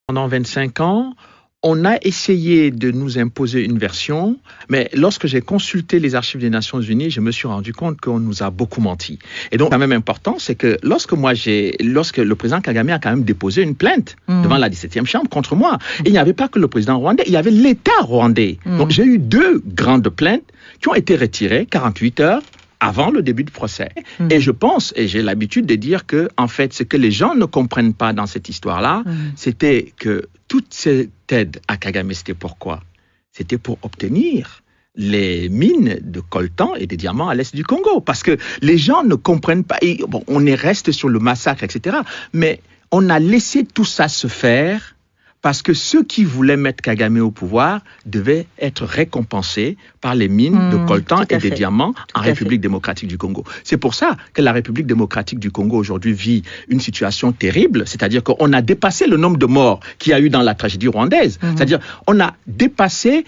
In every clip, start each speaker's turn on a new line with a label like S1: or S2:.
S1: Pendant 25 ans, on a essayé de nous imposer une version, mais lorsque j'ai consulté les archives des Nations Unies, je me suis rendu compte qu'on nous a beaucoup menti. Et donc, quand même important, c'est que lorsque le président Kagame a quand même déposé une plainte devant la 17e chambre contre moi, il n'y avait pas que le président rwandais, il y avait l'État rwandais. Donc, j'ai eu 2 grandes plaintes qui ont été retirées 48 heures avant le début du procès. Et je pense, et j'ai l'habitude de dire que, en fait, ce que les gens ne comprennent pas dans cette histoire-là, c'était que toute cette aide à Kagame, c'était pourquoi? C'était pour obtenir les mines de coltan et des diamants à l'est du Congo. Parce que les gens ne comprennent pas. Et, bon, on reste sur le massacre, etc. Mais on a laissé tout ça se faire parce que ceux qui voulaient mettre Kagame au pouvoir devaient être récompensés par les mines de coltan et des diamants en République démocratique du Congo. C'est pour ça que la République démocratique du Congo aujourd'hui vit une situation terrible, c'est-à-dire qu'on a dépassé le nombre de morts qu'il y a eu dans la tragédie rwandaise. C'est-à-dire on a dépassé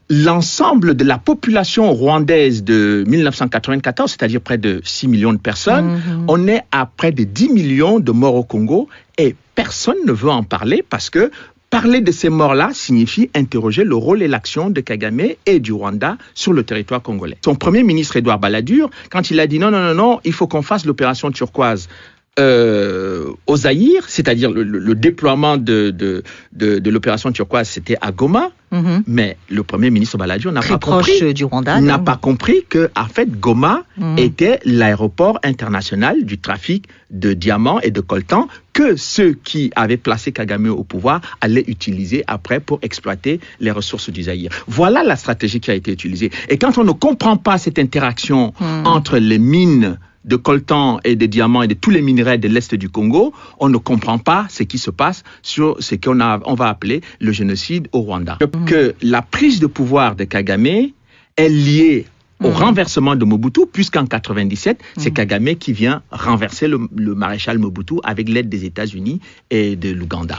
S1: l'ensemble de la population rwandaise de 1994, c'est-à-dire près de 6 millions de personnes, on est à près de 10 millions de morts au Congo et personne ne veut en parler parce que parler de ces morts-là signifie interroger le rôle et l'action de Kagame et du Rwanda sur le territoire congolais. Son premier ministre, Édouard Balladur, quand il a dit non, il faut qu'on fasse l'opération turquoise au Zaïre, c'est-à-dire le déploiement de l'opération turquoise, c'était à Goma, mais le premier ministre Balladur n'a pas compris que, en fait, Goma était l'aéroport international du trafic de diamants et de coltan que ceux qui avaient placé Kagame au pouvoir allaient utiliser après pour exploiter les ressources du Zaïre. Voilà la stratégie qui a été utilisée. Et quand on ne comprend pas cette interaction entre les mines de coltan et de diamants et de tous les minerais de l'Est du Congo, on ne comprend pas ce qui se passe sur ce qu'on va appeler le génocide au Rwanda. Que la prise de pouvoir de Kagame est liée au renversement de Mobutu, puisqu'en 97, c'est Kagame qui vient renverser le maréchal Mobutu avec l'aide des États-Unis et de l'Ouganda.